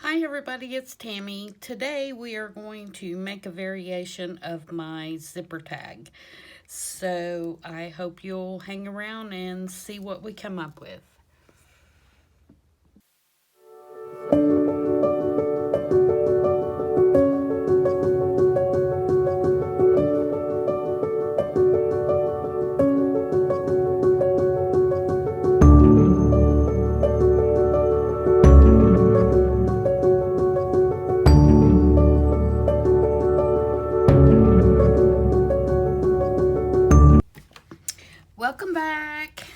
Hi everybody, it's Tammy. Today we are going to make a variation of my zipper tag. So I hope you'll hang around and see what we come up with. Welcome back.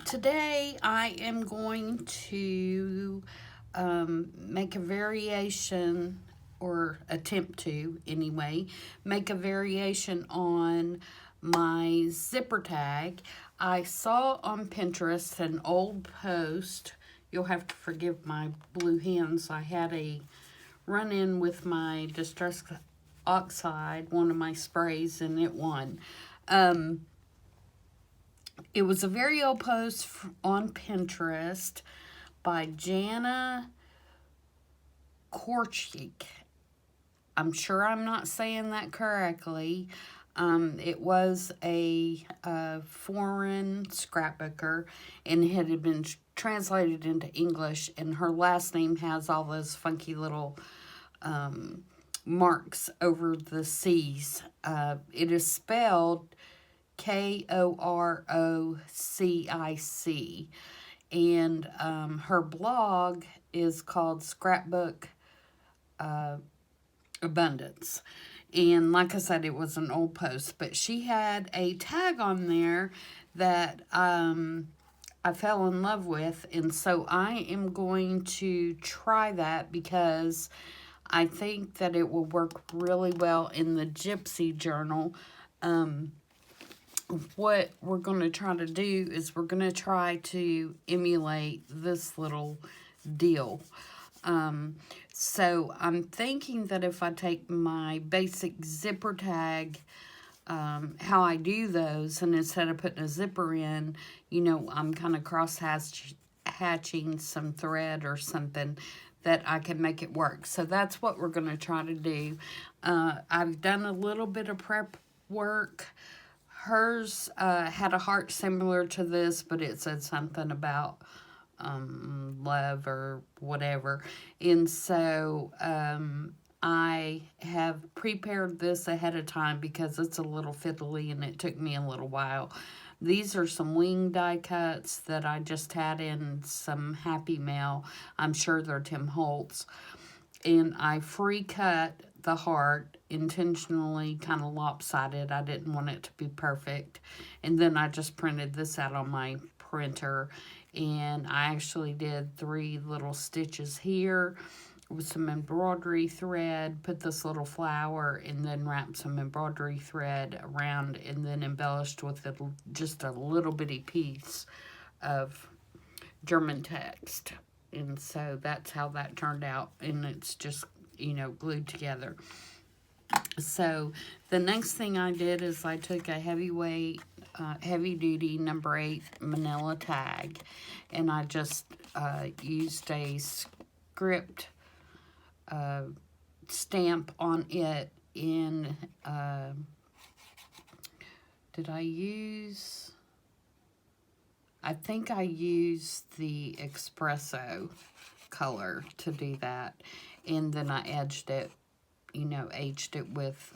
Today I am going to make a variation, or attempt to anyway, make a variation on my zipper tag. I saw on Pinterest an old post. You'll have to forgive my blue hands. I had a run-in with my Distress Oxide, one of my sprays, and it won. It was a very old post on Pinterest by Jana Korchik. I'm sure I'm not saying that correctly. It was a foreign scrapbooker, and it had been translated into English, and her last name has all those funky little marks over the C's. It is spelled Korocic, and her blog is called Scrapbook Abundance. And like I said, it was an old post, but she had a tag on there that I fell in love with, and so I am going to try that because I think that it will work really well in the Gypsy journal. What we're going to try to do is we're going to try to emulate this little deal. So I'm thinking that if I take my basic zipper tag, how I do those, and instead of putting a zipper in, I'm kind of cross-hatching some thread or something that I can make it work. So that's what we're going to try to do. I've done a little bit of prep work. Hers had a heart similar to this, but it said something about love or whatever. And so I have prepared this ahead of time because it's a little fiddly and it took me a little while. These are some wing die cuts that I just had in some Happy Mail. I'm sure they're Tim Holtz. And I free cut the heart, intentionally kind of lopsided. I didn't want it to be perfect. And then I just printed this out on my printer, and I actually did 3 little stitches here with some embroidery thread, put this little flower, and then wrapped some embroidery thread around, and then embellished with just a little bitty piece of German text. And so that's how that turned out, and it's just glued together. So the next thing I did is I took a heavyweight, heavy duty number 8 manila tag, and I just used a script stamp on it in, I think I used the espresso color to do that, and then I edged it, aged it with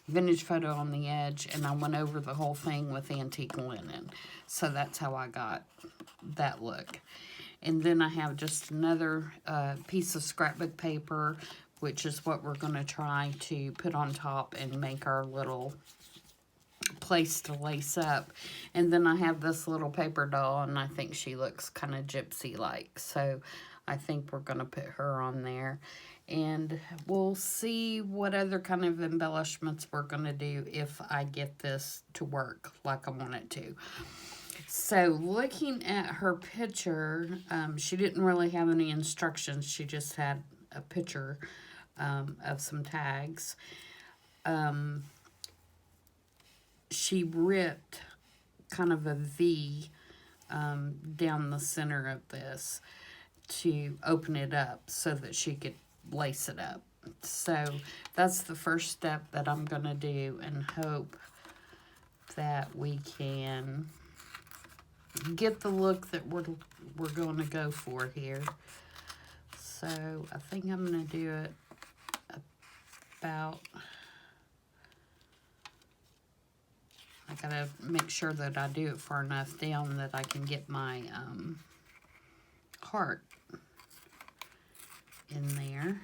vintage photo on the edge, and I went over the whole thing with antique linen. So that's how I got that look. And then I have just another piece of scrapbook paper, which is what we're going to try to put on top and make our little place to lace up. And then I have this little paper doll, and I think she looks kind of gypsy-like. So I think we're going to put her on there. And we'll see what other kind of embellishments we're going to do if I get this to work like I want it to. So looking at her picture, she didn't really have any instructions. She just had a picture of some tags. She ripped kind of a V down the center of this. to open it up so that she could lace it up. So that's the first step that I'm going to do, and hope that we can get the look that we're going to go for here. So I think I'm going to do it about, I got to make sure that I do it far enough down that I can get my heart in there.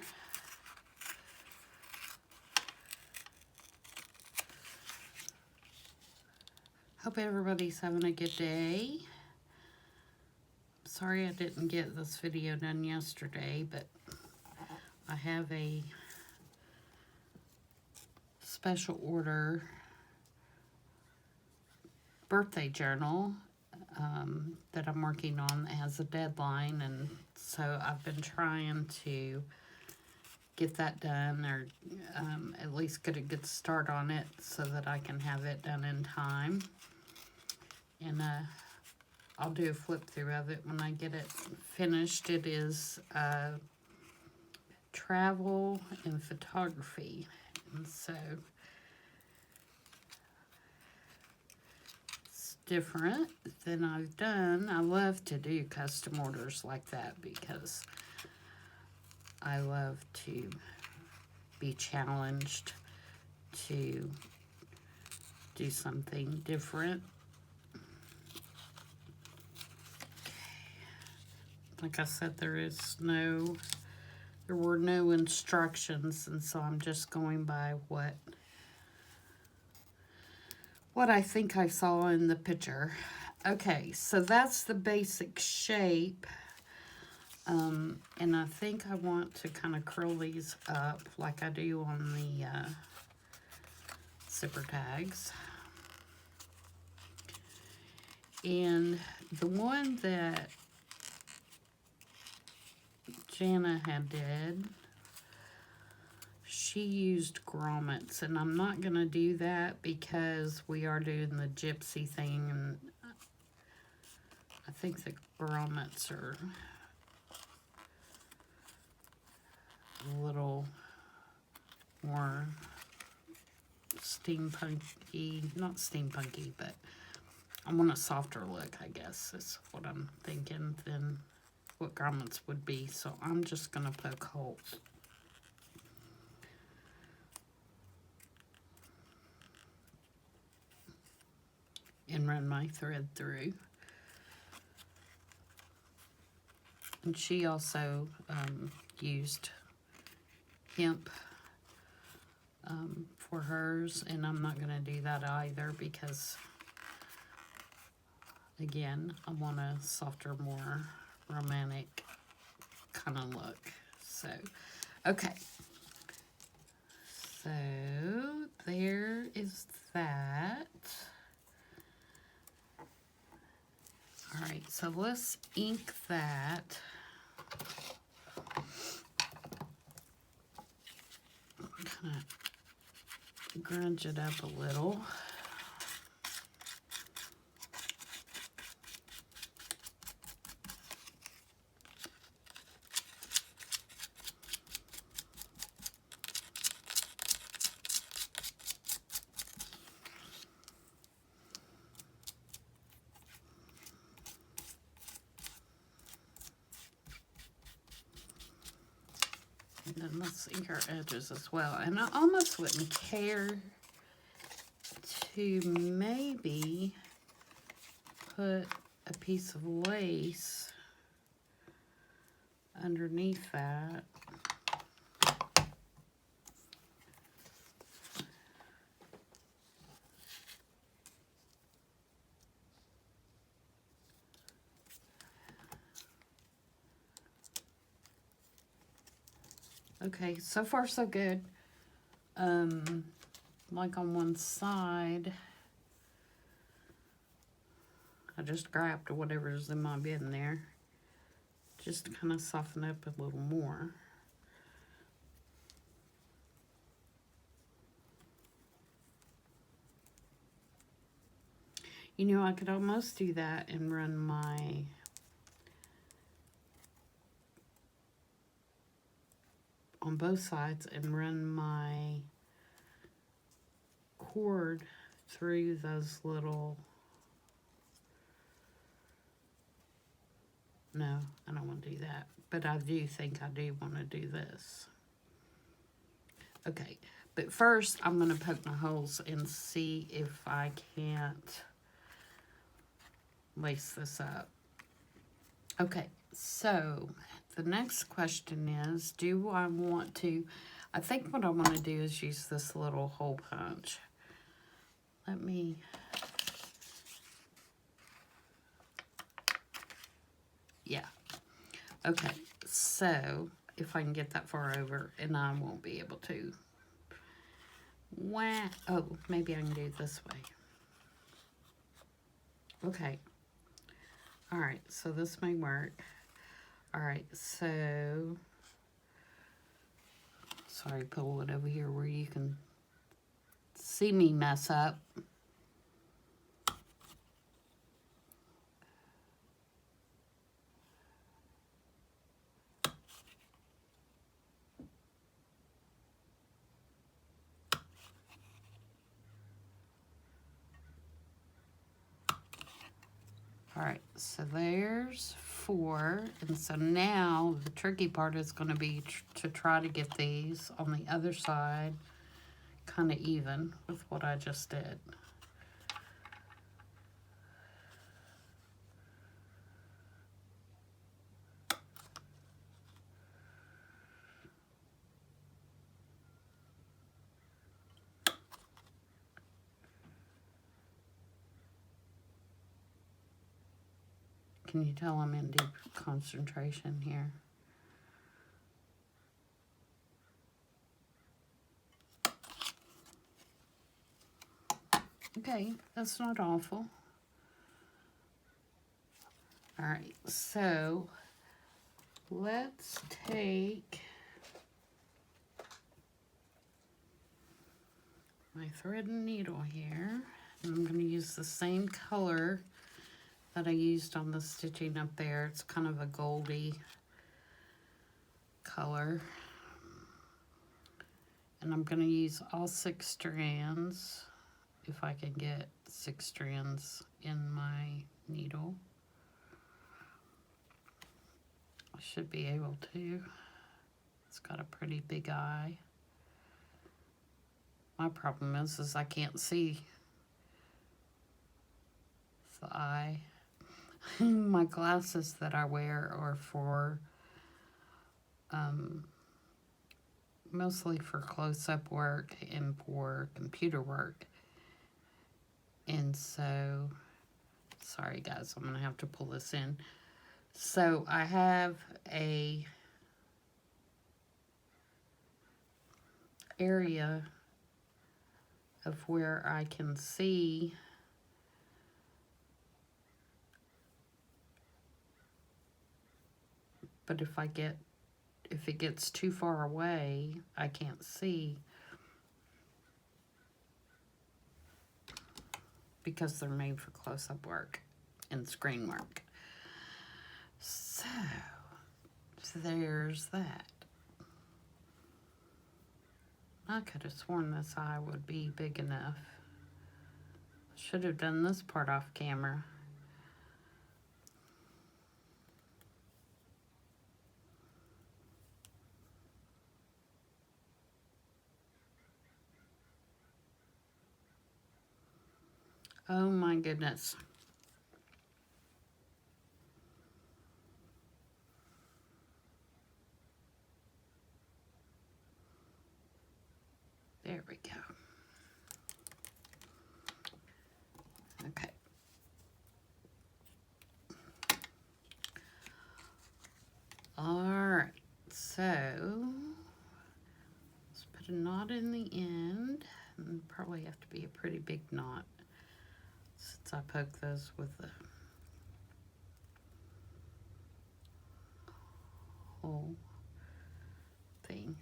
Hope everybody's having a good day. Sorry I didn't get this video done yesterday, but I have a special order birthday journal that I'm working on that has a deadline, and so I've been trying to get that done, or at least get a good start on it so that I can have it done in time. And I'll do a flip through of it when I get it finished. It is travel and photography, and so it's different than I've done. I love to do custom orders like that because I love to be challenged to do something different. Like I said, there were no instructions, and so I'm just going by what I think I saw in the picture. Okay, so that's the basic shape. And I think I want to kind of curl these up like I do on the zipper tags. And the one that Jana had did, she used grommets, and I'm not going to do that because we are doing the gypsy thing, and I think the grommets are a little more steampunky, not steampunky, but I want a softer look, I guess, is what I'm thinking, than what grommets would be. So I'm just going to poke holes. And run my thread through. And she also used hemp for hers, and I'm not going to do that either because, again, I want a softer, more romantic kind of look. So, okay. So, there is that. All right, so let's ink that. Kind of grunge it up a little. And then let's ink our edges as well. And I almost wouldn't care to maybe put a piece of lace underneath that. Okay, so far so good. Like on one side, I just grabbed whatever's in my bin there, just to kind of soften up a little more. You know, I could almost do that and run my on both sides and run my cord through those little, no, I don't want to do that, but I do think I do want to do this. Okay, but first I'm going to poke my holes and see if I can't lace this up. Okay, so the next question is, do I want to, I think what I want to do is use this little hole punch. Let me, yeah. Okay, so if I can get that far over, and I won't be able to. Oh, maybe I can do it this way. Okay. All right, so this may work. All right, so, sorry, pull it over here where you can see me mess up. All right, so there's 4, and so now the tricky part is going to be to try to get these on the other side kind of even with what I just did. Can you tell I'm in deep concentration here? Okay, that's not awful. All right, so let's take my thread and needle here, and I'm going to use the same color that I used on the stitching up there. It's kind of a goldy color. And I'm going to use all 6 strands, if I can get 6 strands in my needle. I should be able to. It's got a pretty big eye. My problem is I can't see the eye. My glasses that I wear are for mostly for close-up work and for computer work. And so, sorry guys, I'm gonna have to pull this in. So I have a area of where I can see but if it gets too far away, I can't see because they're made for close-up work and screen work. So there's that. I could have sworn this eye would be big enough. Should have done this part off camera. Oh my goodness. There we go. Okay. All right, so let's put a knot in the end, and probably have to be a pretty big knot since I poke those with the whole thing.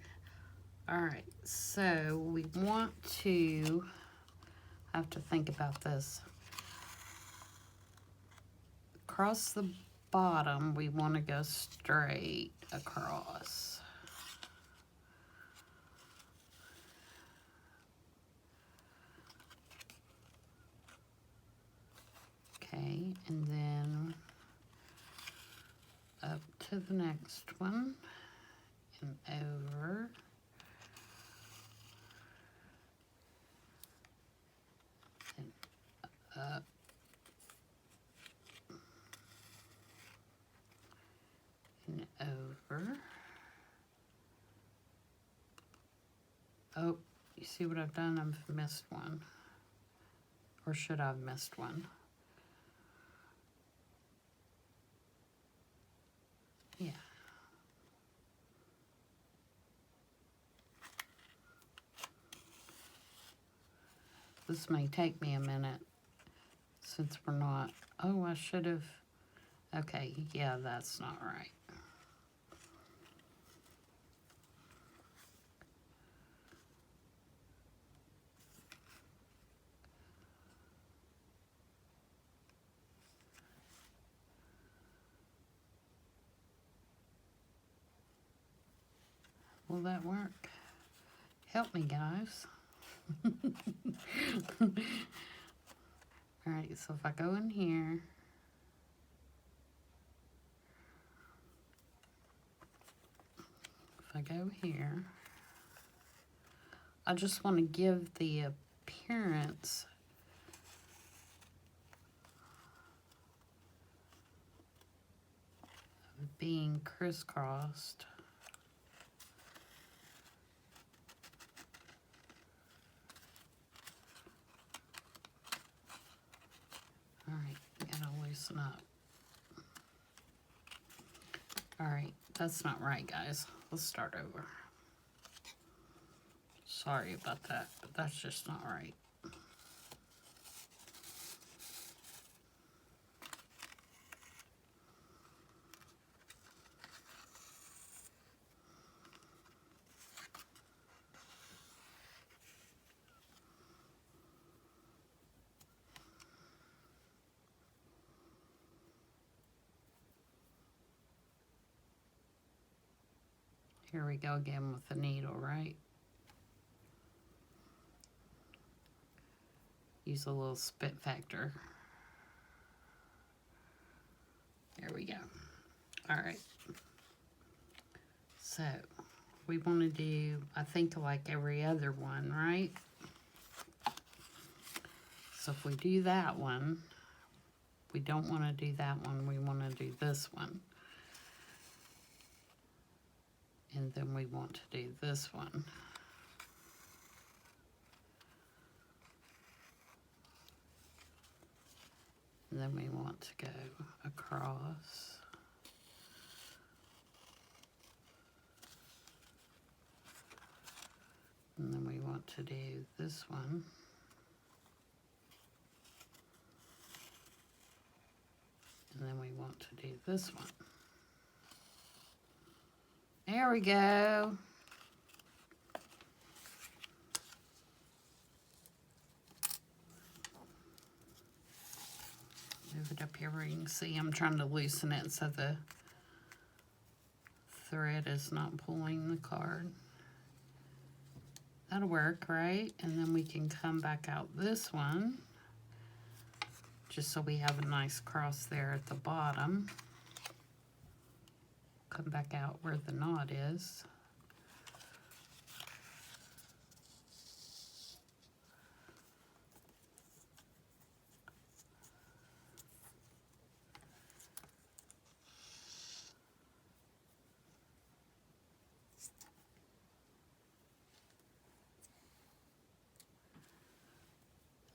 All right, so we want to have to think about this. Across the bottom, we want to go straight across. Okay, and then up to the next one and over. And up. And over. Oh, you see what I've done? I've missed one. Or should I have missed one? Yeah. This may take me a minute since we're not. Oh, I should have. Okay, yeah, that's not right. Will that work? Help me, guys. Alright, so if I go in here, if I go here, I just want to give the appearance of being crisscrossed. Alright, gotta loosen up. Alright, that's not right, guys. Let's start over. Sorry about that, but that's just not right. Here we go again with the needle, right? Use a little spit factor. There we go. All right. So we want to do, I think, like every other one, right? So if we do that one, we don't want to do that one. We want to do this one. And then we want to do this one. And then we want to go across. And then we want to do this one. And then we want to do this one. There we go. Move it up here where you can see. I'm trying to loosen it so the thread is not pulling the card. That'll work, right? And then we can come back out this one, just so we have a nice cross there at the bottom. Come back out where the knot is.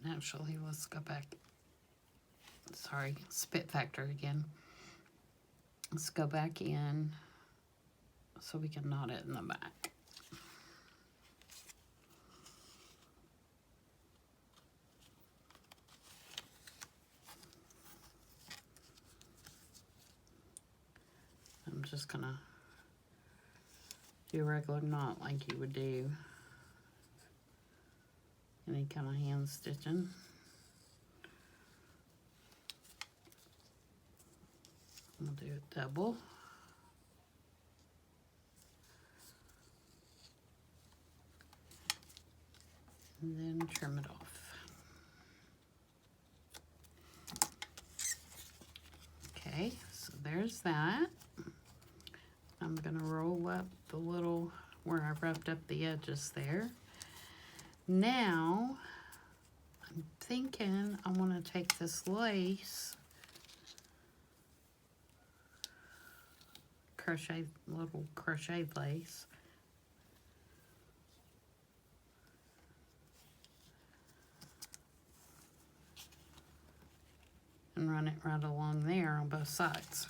Actually, let's go back. Sorry, spit factor again. Let's go back in so we can knot it in the back. I'm just gonna do a regular knot like you would do any kind of hand stitching. We'll do it double. And then trim it off. that. I'm going to roll up the little, where I rubbed up the edges there. Now, I'm thinking I want to take this lace, little crochet lace, and run it right along there on both sides.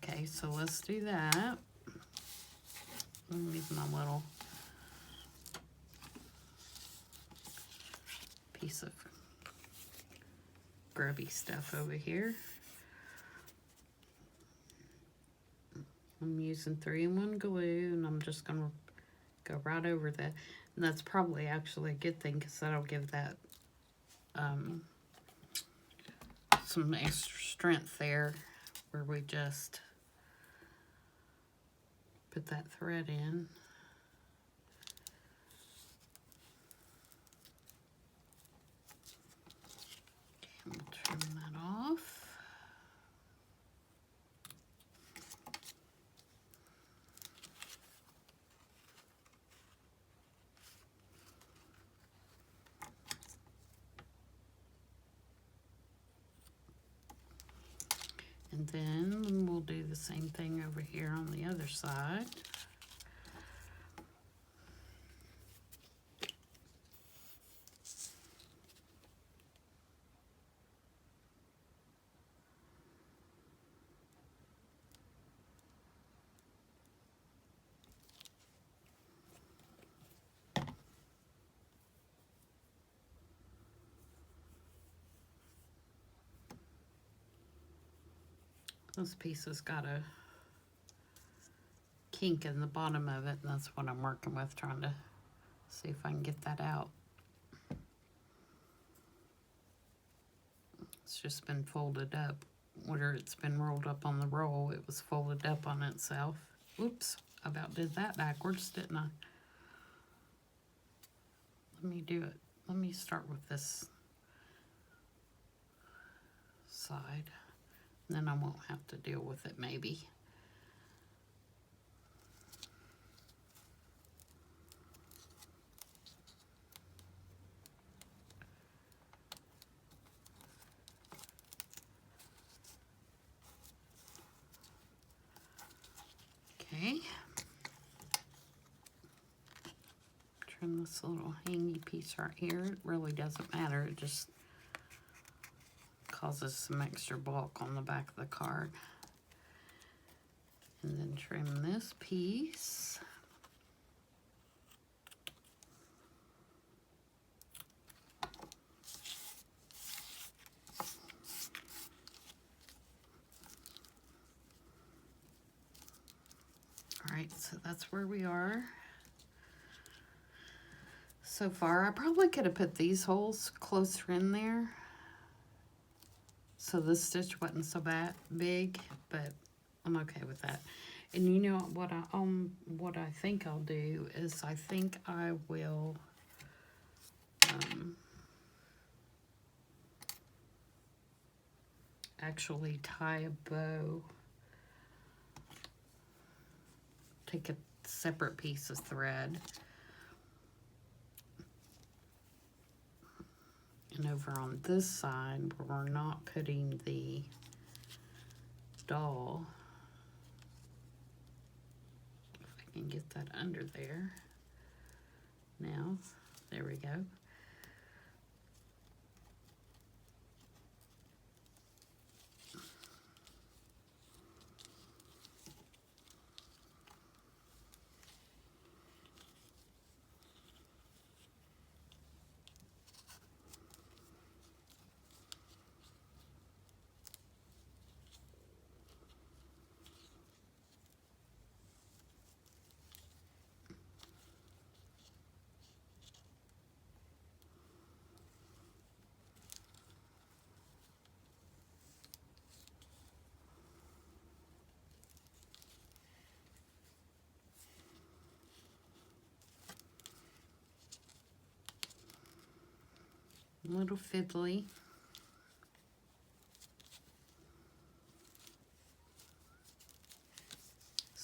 Okay, so let's do that. Let me leave my little piece of grubby stuff over here. I'm using 3-in-1 glue, and I'm just going to go right over that. And that's probably actually a good thing, because that'll give that some extra strength there, where we just put that thread in. Okay, we'll trim that off. And then we'll do the same thing over here on the other side. This piece has got a kink in the bottom of it, and that's what I'm working with, trying to see if I can get that out. It's just been folded up. Where it's been rolled up on the roll, it was folded up on itself. Oops, I about did that backwards, didn't I? Let me do it. Let me start with this side. Then I won't have to deal with it, maybe. Okay. Trim this little hangy piece right here. It really doesn't matter. It just causes some extra bulk on the back of the card. And then trim this piece. All right, so that's where we are so far. I probably could have put these holes closer in there, so this stitch wasn't so big, but I'm okay with that. And you know what I think I'll do is I think I will actually tie a bow. Take a separate piece of thread, and over on this side where we're not putting the doll, if I can get that under there. Now, there we go. A little fiddly.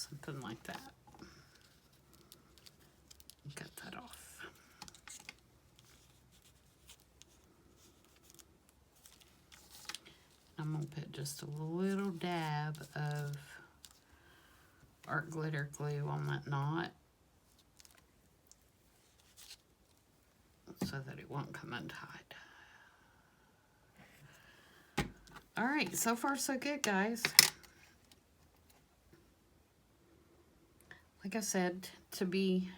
something like that. Cut that off. I'm going to put just a little dab of art glitter glue on that knot so that it won't come untied. All right, so far so good, guys. Like I said, to be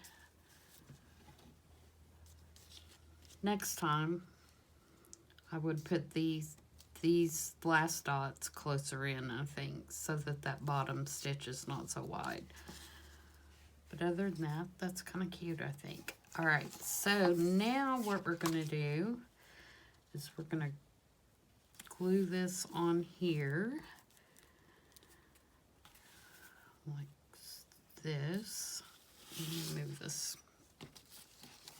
next time, I would put these last dots closer in, I think, so that that bottom stitch is not so wide. But other than that, that's kind of cute, I think. All right, so now what we're going to do is we're going to glue this on here like this. Let me move this,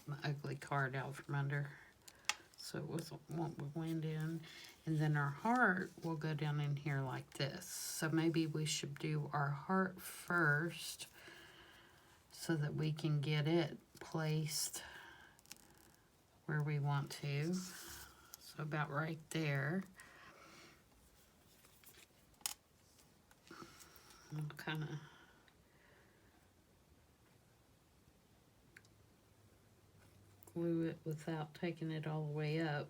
my ugly card out from under so it won't blend in. And then our heart will go down in here like this. So maybe we should do our heart first so that we can get it placed where we want to. So about right there. I'll kind of glue it without taking it all the way up.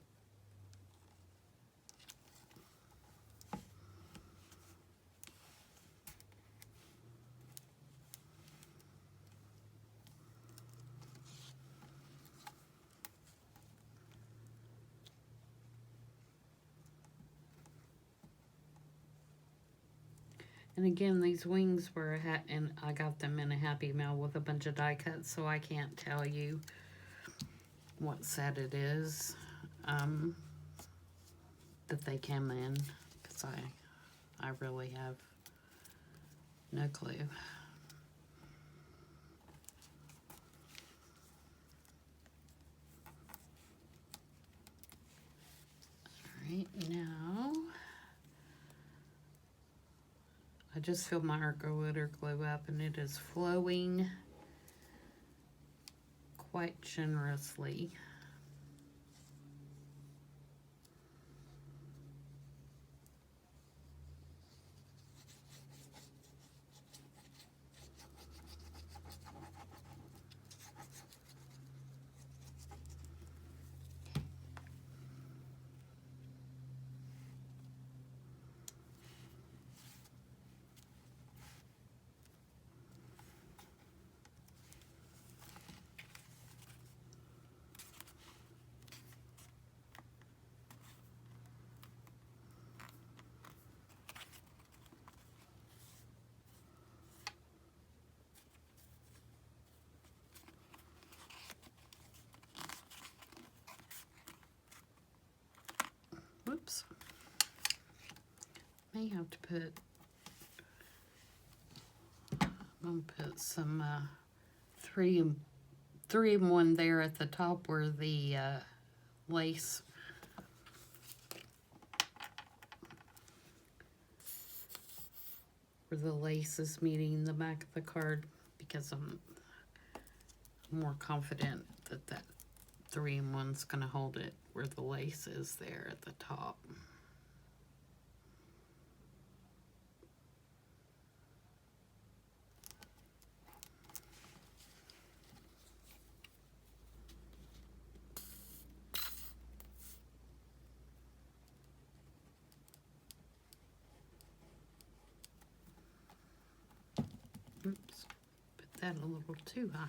And again, these wings were and I got them in a Happy Mail with a bunch of die cuts, so I can't tell you what set it is that they came in, because I really have no clue. All right, now I just filled my art glitter glue up, and it is flowing quite generously. Whoops. May have to put, I'm going to put some 3-in-1 there at the top where the lace is meeting the back of the card, because I'm more confident that that 3-in-1's going to hold it where the lace is there at the top. Oops, put that a little too high.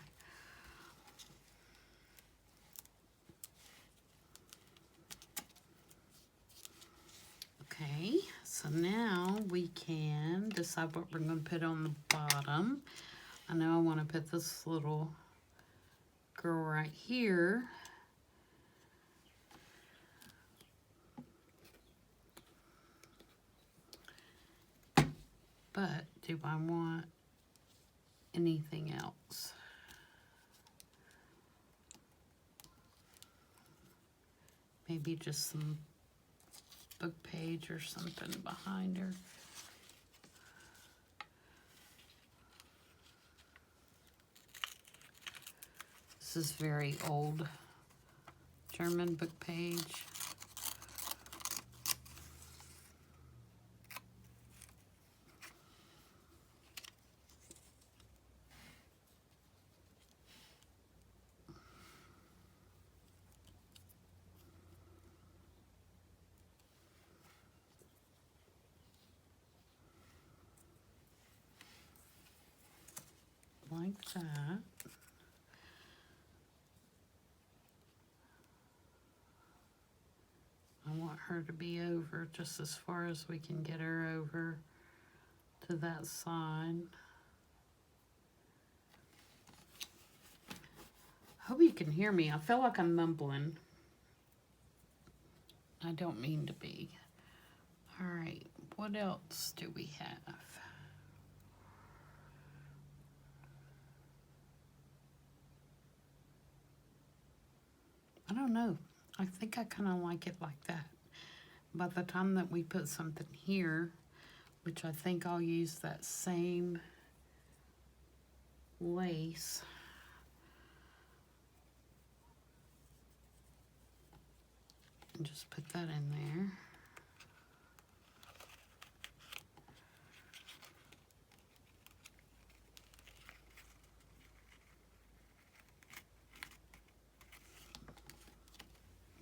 Okay, so now we can decide what we're going to put on the bottom. I know I want to put this little girl right here. But do I want anything else? Maybe just some book page or something behind her. This is very old German book page. Like that. I want her to be over just as far as we can get her over to that side. Hope you can hear me. I feel like I'm mumbling. I don't mean to be. All right, what else do we have? I don't know. I think I kind of like it like that. By the time that we put something here, which I think I'll use that same lace. And just put that in there.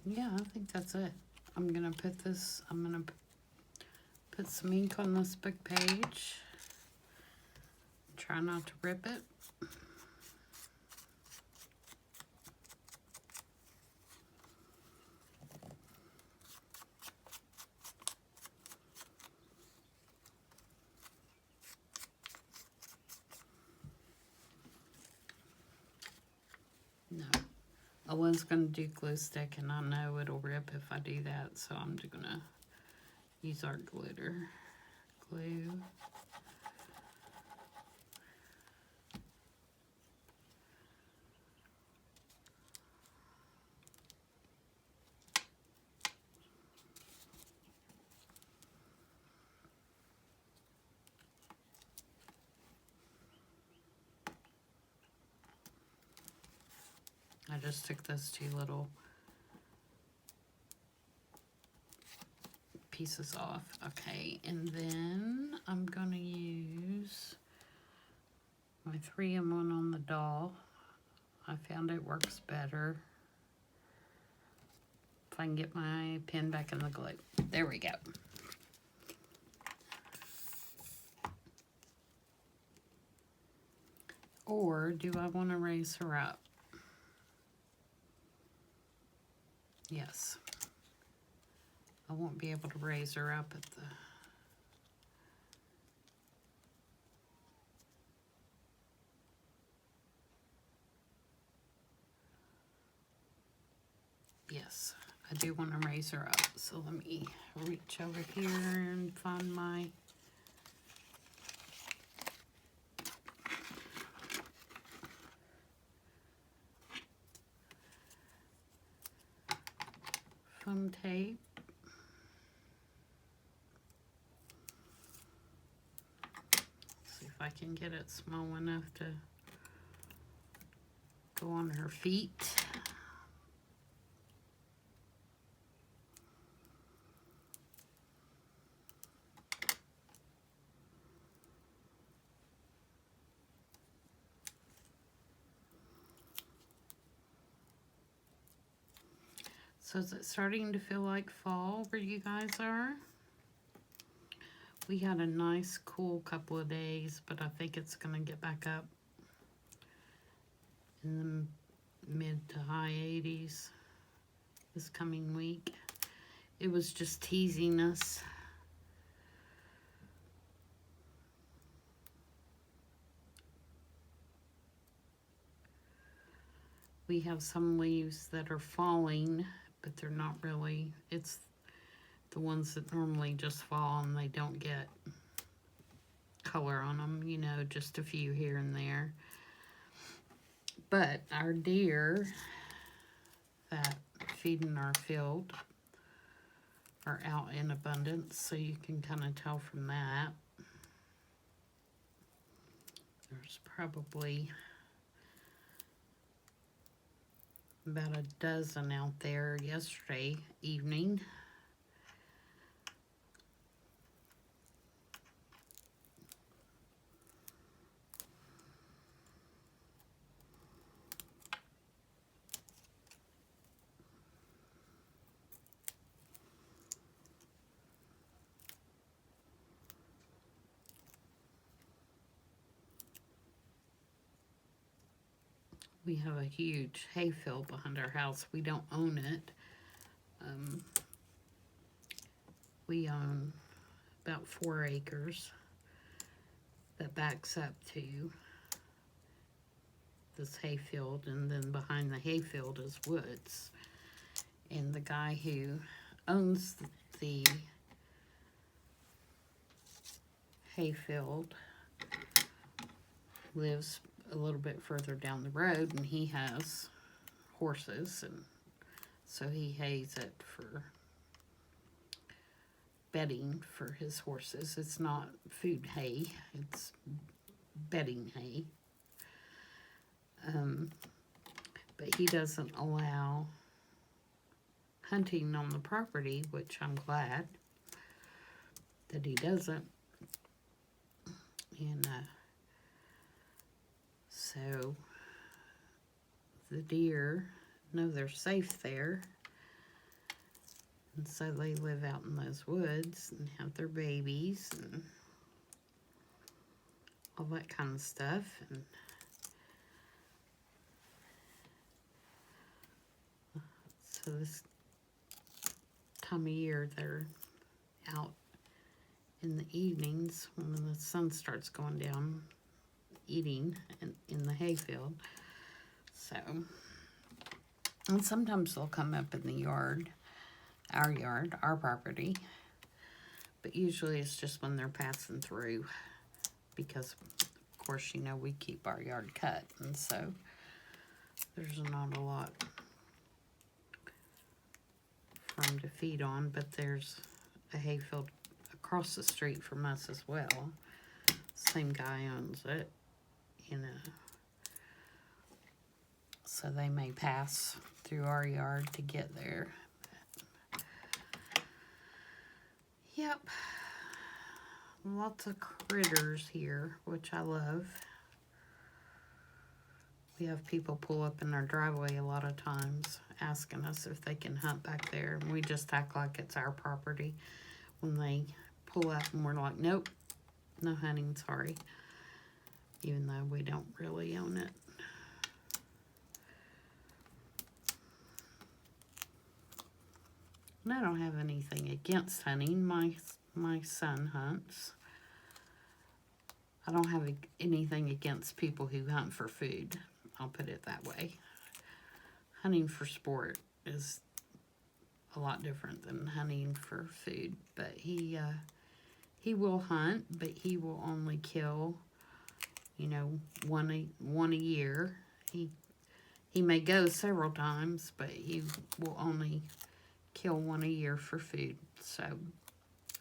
Yeah, I think that's it. I'm gonna put this, I'm gonna put some ink on this book page. Try not to rip it. No. I was going to do glue stick, and I know it'll rip if I do that, so I'm just going to use our glitter glue. I just took those two little pieces off. Okay, and then I'm going to use my 3-in-1 on the doll. I found it works better. If I can get my pen back in the glue. There we go. Or do I want to raise her up? Yes. I won't be able to raise her up at the... Yes, I do want to raise her up. So let me reach over here and find my... foam tape. See if I can get it small enough to go on her feet. So is it starting to feel like fall where you guys are? We had a nice cool couple of days, but I think it's going to get back up in the mid to high 80s this coming week. It was just teasing us. We have some leaves that are falling, but they're not really. It's the ones that normally just fall and they don't get color on them, you know, just a few here and there. But our deer that feed in our field are out in abundance, so you can kind of tell from that. There's probably about a dozen out there yesterday evening. We have a huge hayfield behind our house. We don't own it. We own about 4 acres that backs up to this hayfield, and then behind the hayfield is woods. And the guy who owns the hayfield lives a little bit further down the road, and he has horses, and so he hays it for bedding for his horses. It's not food hay, it's bedding hay. But he doesn't allow hunting on the property, which I'm glad that he doesn't. And so the deer know they're safe there, and so they live out in those woods and have their babies and all that kind of stuff. And so this time of year they're out in the evenings when the sun starts going down, eating in the hayfield. So, and sometimes they'll come up in the yard, our property, but usually it's just when they're passing through, because of course, you know, we keep our yard cut, and so there's not a lot for them to feed on. But there's a hayfield across the street from us as well. Same guy owns it, you know, so they may pass through our yard to get there. Yep, lots of critters here, which I love. We have people pull up in our driveway a lot of times asking us if they can hunt back there, and we just act like it's our property when they pull up, and we're like, nope, no hunting, sorry, even though we don't really own it. And I don't have anything against hunting. My son hunts. I don't have anything against people who hunt for food. I'll put it that way. Hunting for sport is a lot different than hunting for food. But he will hunt, but he will only kill, you know, one a year. He may go several times, but he will only kill one a year for food. So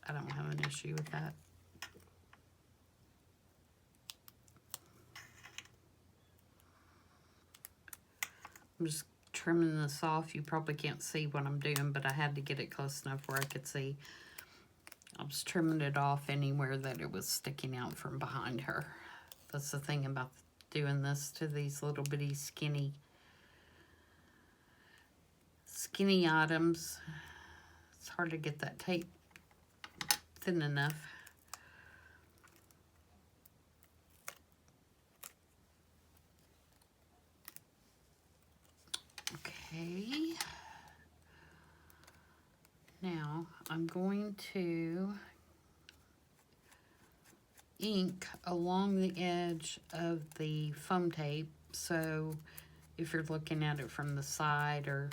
I don't have an issue with that. I'm just trimming this off. You probably can't see what I'm doing, but I had to get it close enough where I could see. I was trimming it off anywhere that it was sticking out from behind her. That's the thing about doing this to these little bitty skinny items. It's hard to get that tape thin enough. Okay. Now I'm going to ink along the edge of the foam tape, so if you're looking at it from the side, or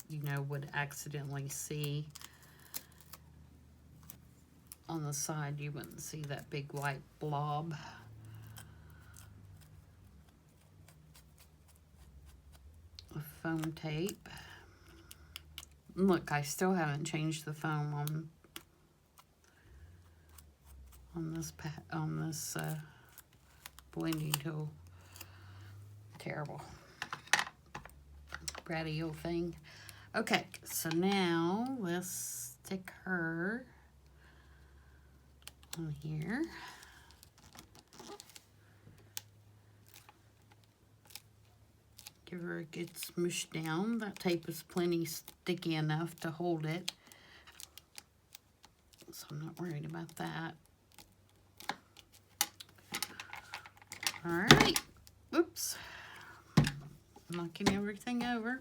you know, would accidentally see on the side, you wouldn't see that big white blob. Of foam tape. Look, I still haven't changed the foam on this blending tool. Terrible. bratty old thing. Okay, so now let's stick her on here. Give her a good smoosh down. That tape is plenty sticky enough to hold it, so I'm not worried about that. All right. Oops. Knocking everything over.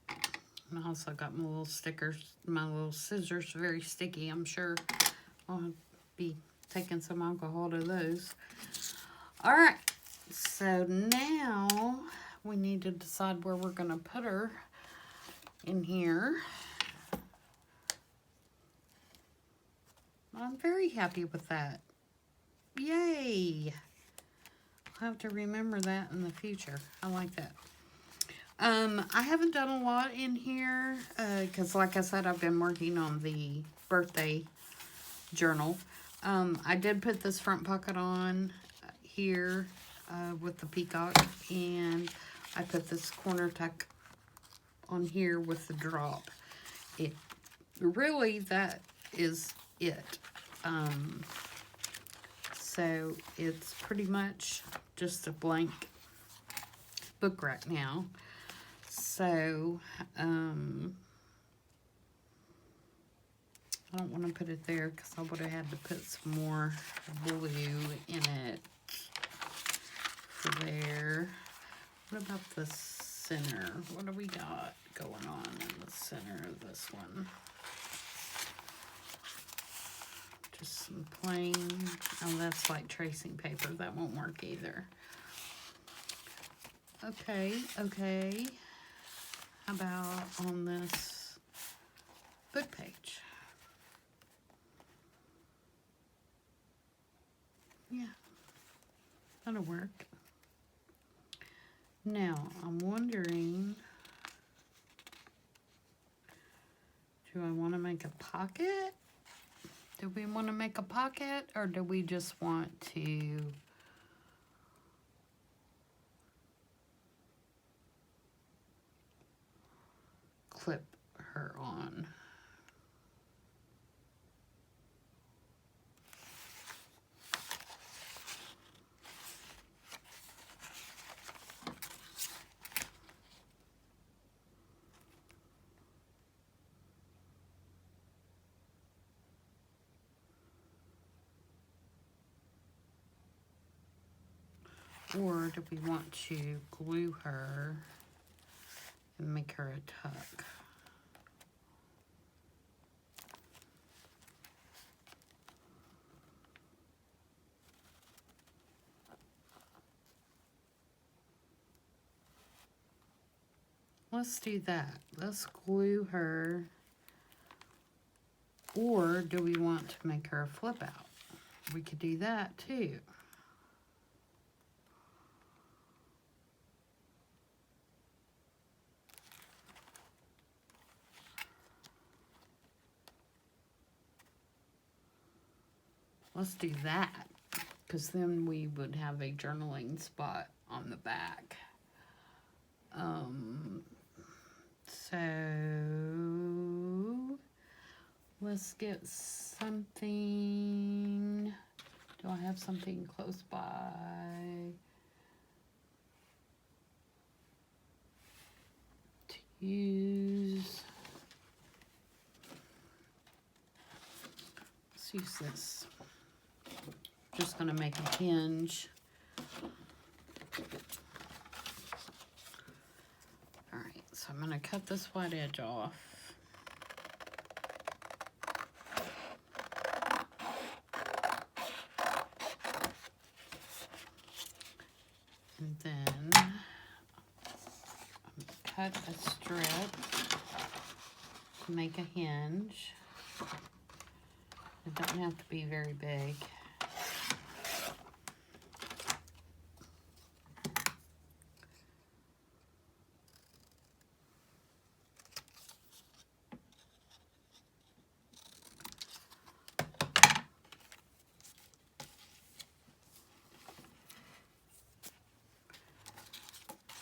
And I also got my little stickers, my little scissors, very sticky. I'm sure I'll be taking some alcohol to those. All right. So now we need to decide where we're going to put her in here. I'm very happy with that. Yay! I'll have to remember that in the future. I like that. I haven't done a lot in here because, like I said, I've been working on the birthday journal. I did put this front pocket on here with the peacock, and I put this corner tuck on here with the drop. It really, that is it. So it's pretty much just a blank book right now. So I don't want to put it there because I would have had to put some more blue in it for there. What about the center? What do we got going on in the center of this one? Just some plain, oh, that's like tracing paper. That won't work either. Okay. How about on this book page? Yeah, that'll work. Now, I'm wondering, do I want to make a pocket? Do we want to make a pocket, or do we just want to clip her on? Or do we want to glue her and make her a tuck? Let's do that. Let's glue her. Or do we want to make her a flip out? We could do that too. Let's do that, because then we would have a journaling spot on the back. So let's get something. Do I have something close by to use? Let's use this. Just going to make a hinge. Alright, so I'm going to cut this white edge off. And then I'm going to cut a strip to make a hinge. It doesn't have to be very big.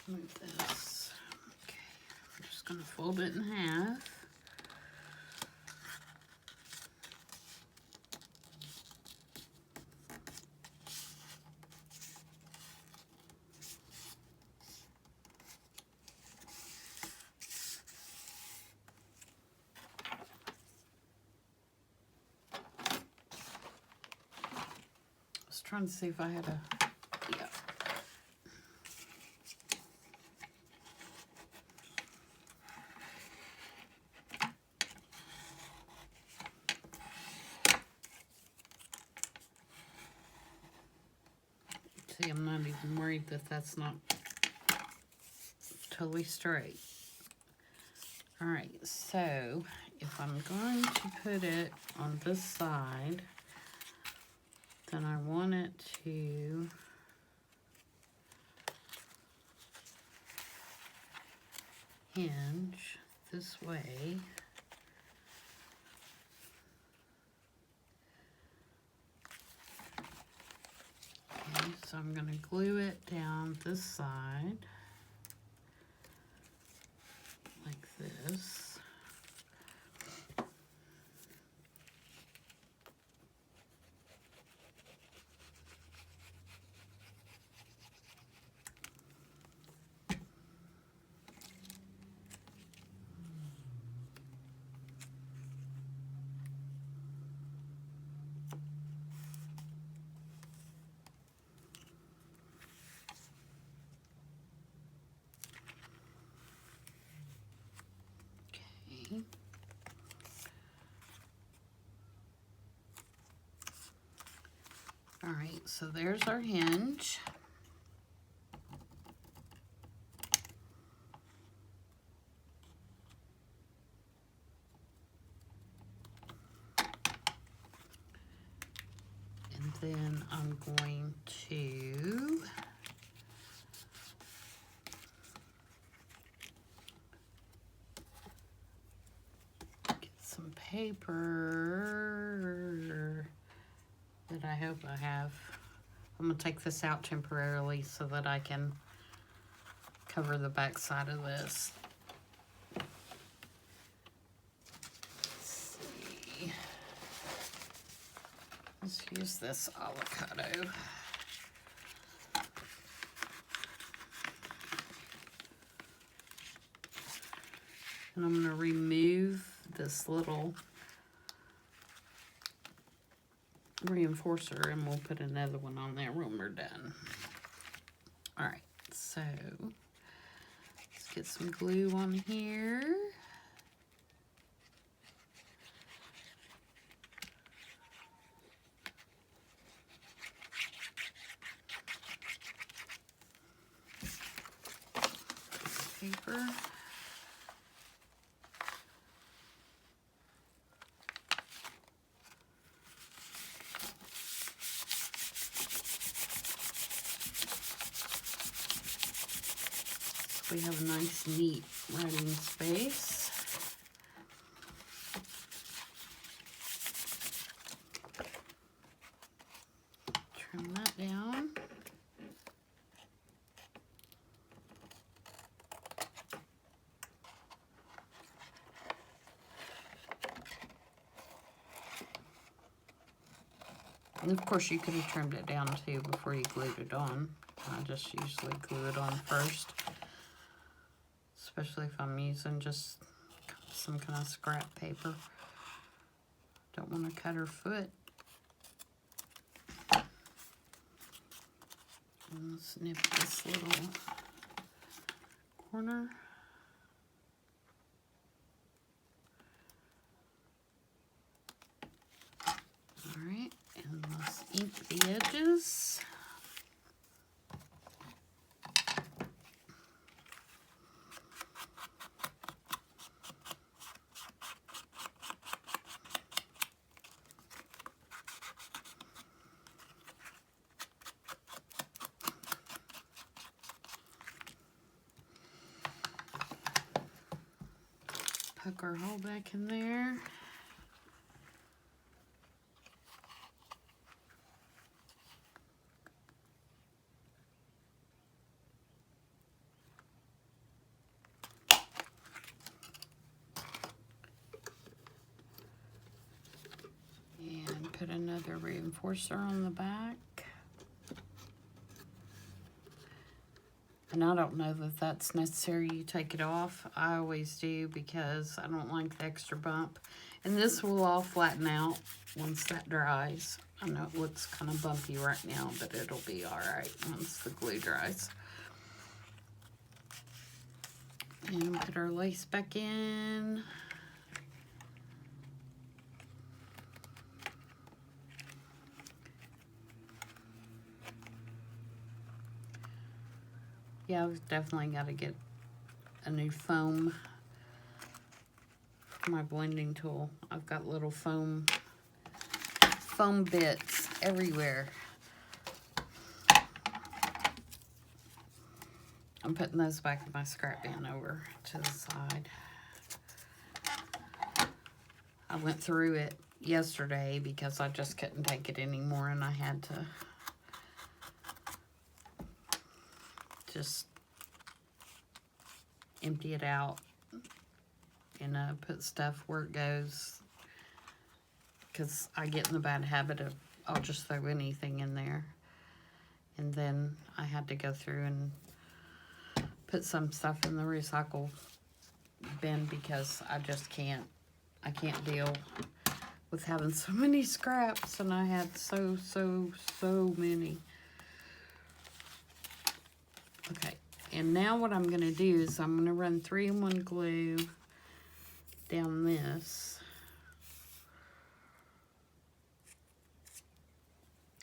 Move this. going to fold it in half. Trying to see if I had a, yeah. See, I'm not even worried that that's not totally straight. All right, so if I'm going to put it on this side, then I want it to hinge this way. Okay, so I'm going to glue it down this side like this. All right, so there's our hinge. And then I'm going to get some paper that I hope I have. I'm going to take this out temporarily so that I can cover the back side of this. Let's see. Let's use this avocado. And I'm going to remove this little reinforcer and we'll put another one on there when we're done. All right, so let's get some glue on here. Paper. We have a nice, neat writing space. Trim that down. And of course you could have trimmed it down too before you glued it on. I just usually glue it on first. Especially if I'm using just some kind of scrap paper. Don't want to cut her foot. And snip this little corner. Alright, and let's ink the edges. Poke our hole back in there. another reinforcer on the back. And I don't know that that's necessary you take it off. I always do because I don't like the extra bump. And this will all flatten out once that dries. I know it looks kind of bumpy right now, but it'll be alright once the glue dries. And put our lace back in. Yeah, I've definitely got to get a new foam for my blending tool. I've got little foam bits everywhere. I'm putting those back in my scrap bin over to the side. I went through it yesterday because I just couldn't take it anymore, and I had to just empty it out and put stuff where it goes, because I get in the bad habit of I'll just throw anything in there. And then I had to go through and put some stuff in the recycle bin because I just can't deal with having so many scraps, and I had so many. Okay, and now what I'm going to do is I'm going to run 3-in-1 glue down this.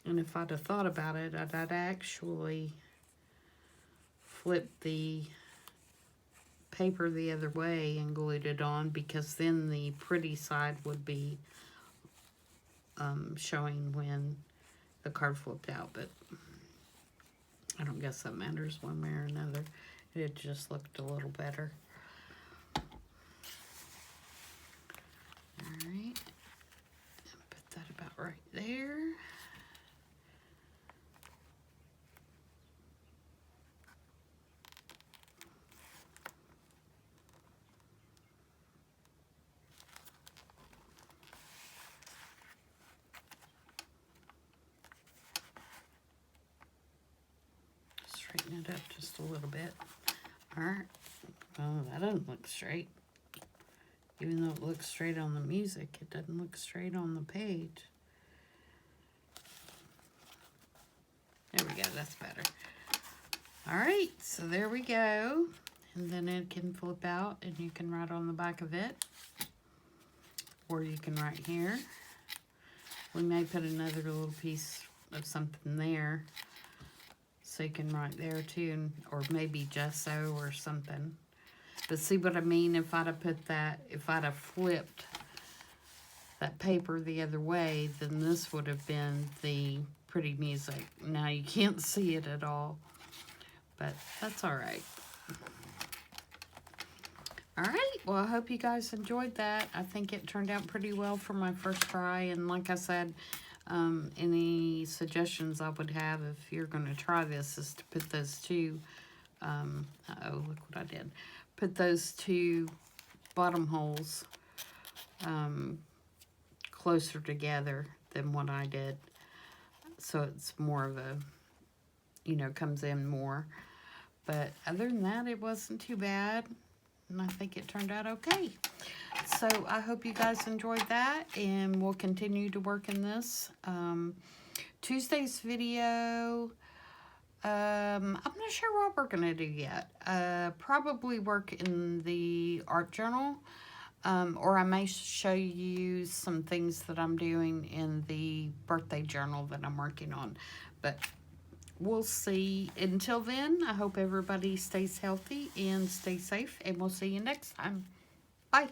And if I'd have thought about it, I'd actually flip the paper the other way and glued it on, because then the pretty side would be showing when the card flipped out. But I don't guess that matters one way or another. It just looked a little better. Alright, put that about right there. Straighten it up just a little bit. Alright. Oh, that doesn't look straight. Even though it looks straight on the music, it doesn't look straight on the page. There we go, that's better. Alright, so there we go. And then it can flip out and you can write on the back of it. Or you can write here. We may put another little piece of something there, so you can write there too, or maybe gesso or something. But see what I mean? If I'd have put that, if I'd have flipped that paper the other way, then this would have been the pretty music. Now you can't see it at all, but that's all right. All right, well, I hope you guys enjoyed that. I think it turned out pretty well for my first try. And like I said, any suggestions I would have if you're going to try this is to put those two, uh-oh, look what I did. Put those two bottom holes closer together than what I did. So it's more of a, you know, comes in more. But other than that, it wasn't too bad. And I think it turned out okay. So I hope you guys enjoyed that, and we'll continue to work in this. Tuesday's video, I'm not sure what we're going to do yet. Probably work in the art journal, or I may show you some things that I'm doing in the birthday journal that I'm working on. But we'll see. Until then, I hope everybody stays healthy and stay safe, and we'll see you next time. Bye.